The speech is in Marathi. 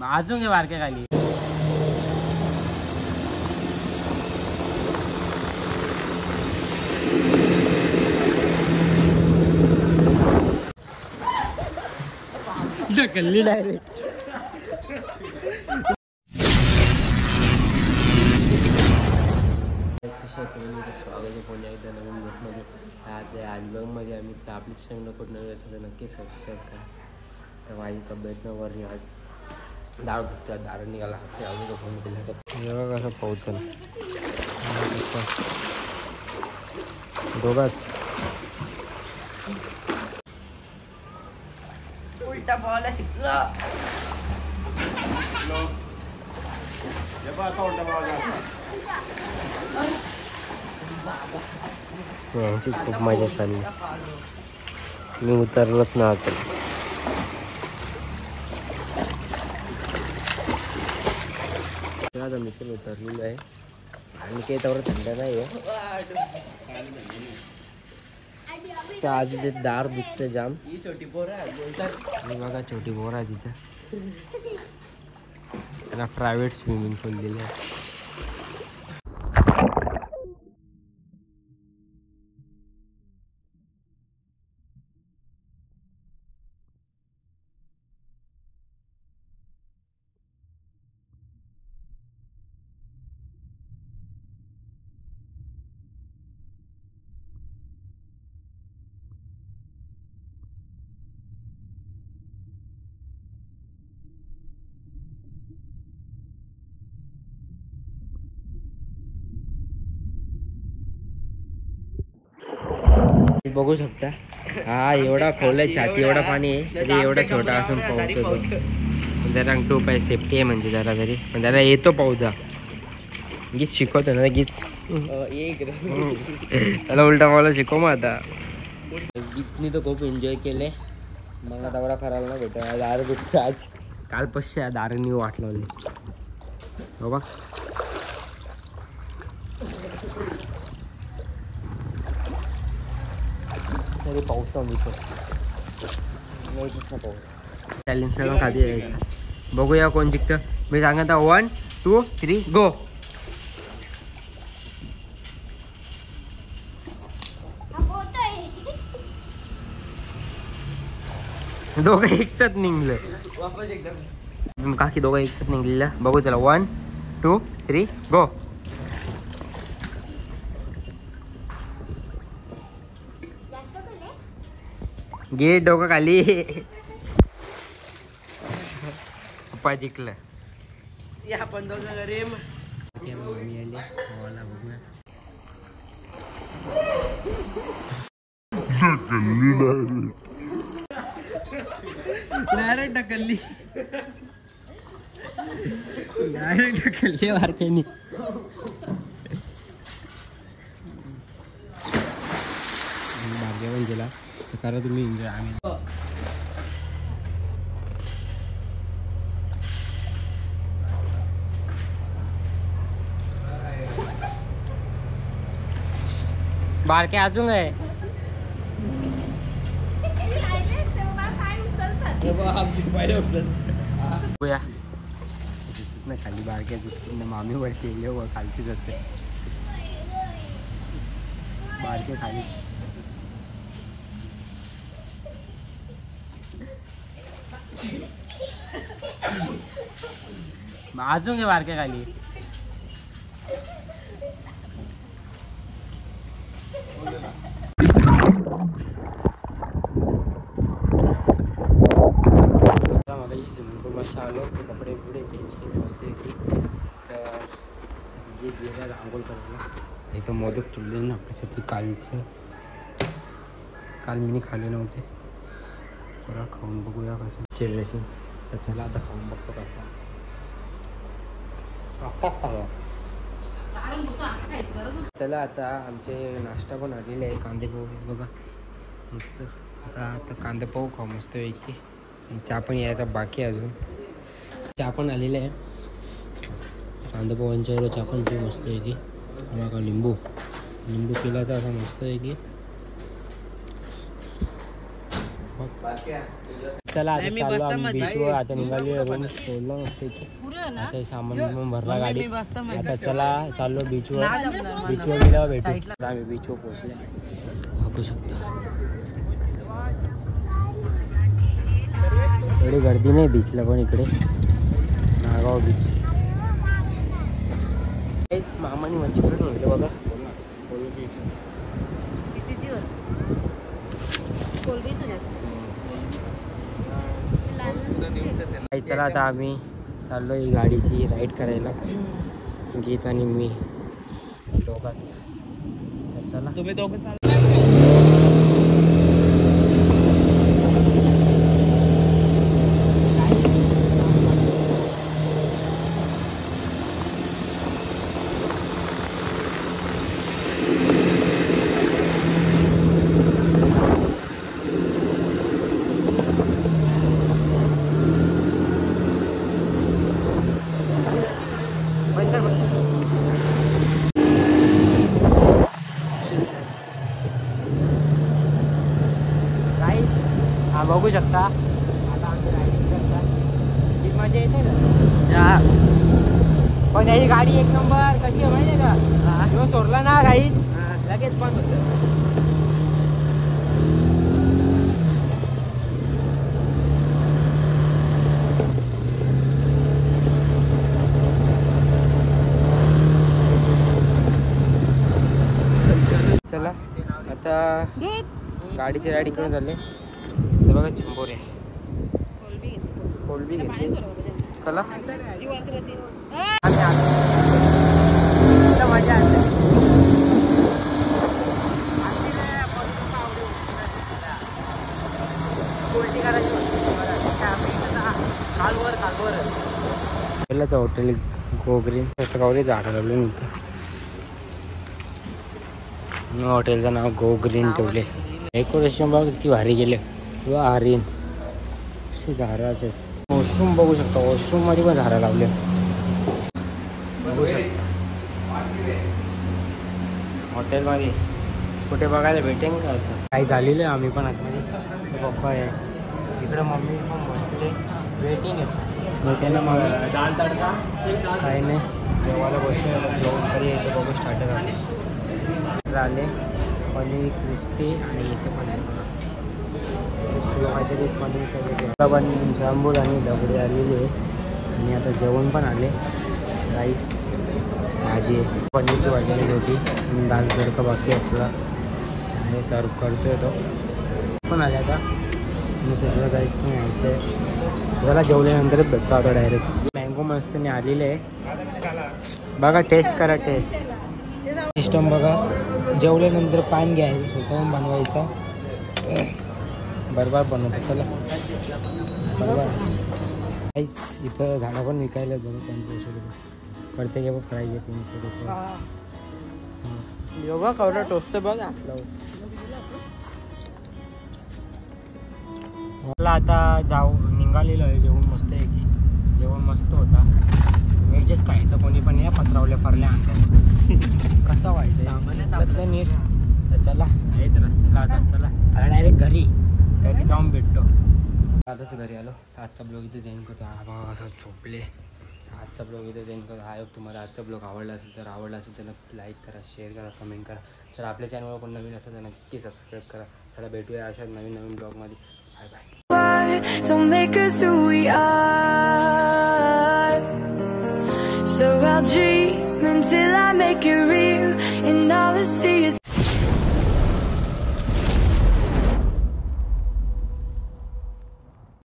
अजून घे बारक्या खाली. ढकलली डायरेक्ट. स्वागत आहे पुन्हा एकदा नवीन ब्लॉगमध्ये. आज ब्लॉगमध्ये आम्ही आपली चॅनल कुठं नवीन असेल तर नक्की सबस्क्राईब करा. तर माझी तब्येत नवरली आज दारू फुटतात दारू निघाला ते अजून फोन केला तर एवढं कसं पावतं दोघाच उलटा पावायला शिकलं. यांची खूप मजा चालली. मी उतरलोच ना असेल. आता मी पण उतरलेलो आहे आणि काही तेवढं थंड नाही आहे. तर आज ते दार दुखतं जाम. छोटी पोरं बोलतात बघा छोटी पोरं आहे तिथं. त्याला प्रायव्हेट स्विमिंग पूल दिलं आहे. बघू शकता हा एवढा खोल आहे छाती एवढा पाणी आहे तरी एवढा छोटा असून पावतो. जरा टोप आहे सेफ्टी आहे म्हणजे जरा तरी पण जरा येतो पावता. गीत शिकवतो ना गीत त्याला उलटा पावला शिकव मग आता. गीतनी तर खूप एन्जॉय केले. मला तेवढा करायला नाही भेटत. दारू दुखतं आज काल पश्चा दारूनी वाट लावली बाबा. तरी पाऊस मी चॅलेंज करून खाली यायचं. बघूया कोण जिंकतं. मी सांगत 1 2 3 गो. दोघं एकसाथ निघलं वापस एकदम काकी दोघं एकसाथ निघलेलं. बघू चला 1 2 3 गो. गे डोकं खाली. पप्पा जिंकलं. या पण दोघं रे मम्मी आली भावाला बघूया. डायरेक्ट ढकलली डायरेक्ट ढकलली वारक्यानी. भाग्य म्हणजे करा तुम्ही एन्जॉय. आम्ही बारके अजून आहे खाली बारक्या मामी वरती येईल खालची जाते बारके खाली. अजून घे बारक्या खाली. मस्त आलो कपडे पुढे चेंज केले मस्त तर जे गेला आंघोळ करायला. इथं मोदक तुलले ना आपल्यासाठी काल मी खाल्ले नव्हते. चला खाऊन बघूया कसं ड्रेसिंग. तर चला आता खाऊन बघतो कसं. चला आता आमचे नाश्ता पण आलेले आहे. कांदे पोहे बघा मस्त. आता कांदे पोहे खाऊ मस्त पैकी. चहा पण यायचा बाकी अजून. चहा पण आलेला आहे. कांदा पोह्यांच्या चहा पण पिऊ मस्त आहे की. बघा लिंबू केला तर असा मस्त आहे की. चला आता चाललो आम्ही बीचवर. आता निघाली रूम सोडलं नसते की आता सामान बिमान भरला गाडी. आता चला चाललो बीचवर. बीचवर गेल्यावर भेटू. आम्ही बीचवर पोहोचले बघू शकता. एवढी गर्दी नाही बीचला पण इकडे नागाव बीच. मामानी मच्छी पकडून म्हटलं बघा. चला आता आम्ही चाललो ही गाडीची राईड करायला. गीत आणि मी दोघांच. तर चला तुम्ही दोघं चाल. बघू शकता आता आम्ही रायडिंग करता. ही मजा येते ना पण ही गाडी एक नंबर. कशी आहे माहिती आहे का? किंवा सोडला ना गाईच लगेच बंद होतं. चला आता गाडीची रायडिंग करून झाले. बघा चिंबोरे कोलबी चला मजा पहिल्याच हॉटेल गोग्रीन गावले झाडं लावले नव्हतं. हॉटेलचं नाव गो ग्रीन ठेवले. डेकोरेशन बघा किती भारी गेले. किंवा आर्यन असे झाडाचे वॉशरूम बघू शकता. वॉशरूम मध्ये पण झाडं लावले बघू शकता. हॉटेलमध्ये कुठे बघायला भेटेल का असं काही झालेलं आहे. आम्ही पण आतमध्ये पप्पा आहे इकडे. मम्मी पण बसले वेटिंग आहे. भेटेल मग दाल तडका काही नाही. जेवायला बसले जेवण करी इथे बघू. स्टार्टर आले पनीर क्रिस्पी आणि इथे पण आहे बघा काहीतरी पनीर पण जांभूळ आणि डबडे आलेले आहे. आणि आता जेवण पण आले. राईस भाजी पनीरची भाजी आली होती. दाल तडका बाकी आपला हे सर्व करतोय तो पण आले. आता आणि सगळं राईस पण यायचं आहे. त्याला जेवल्यानंतरच भेटतो आता डायरेक्ट. मँगो मस्तने आलेले आहे बघा. टेस्ट करा. टेस्ट सिस्टम बघा. जेवल्यानंतर पान घ्यायचं स्वतःहून बनवायचा. बरोबर बनवतो. चला बरोबर. काहीच इथं झाडं पण विकायला बघा 500 रुपये पडते घ्या. फ्राय घे 300 रुपये. योगा कवडा टोचतं बघा. मला आता जाऊ निघालेलं आहे. जेवण मस्त आहे की जेवण मस्त होता. वेजेस खायचं कोणी पण या पत्रावल्या फरल्या आणतात कसं व्हायचं नीट. तर चला आहेत रस्त्याला आता. चला आता डायरेक्ट घरी जाऊन भेटतो. आताच घरी आलो. आजचा ब्लॉग इथे जॉईन करतो. हा बघा असं झोपले. आजचा ब्लॉग इथे जॉईन करतो. हा तुम्हाला आजचा ब्लॉग आवडला असेल तर त्याला लाईक करा, शेअर करा, कमेंट करा. तर आपल्या चॅनलवर कोण नवीन असेल तर नक्की सबस्क्राईब करा. चला भेटूया अशा नवीन ब्लॉगमध्ये. Bye bye. Don't make us who we are. So I'll dream until I make it real, and all I see is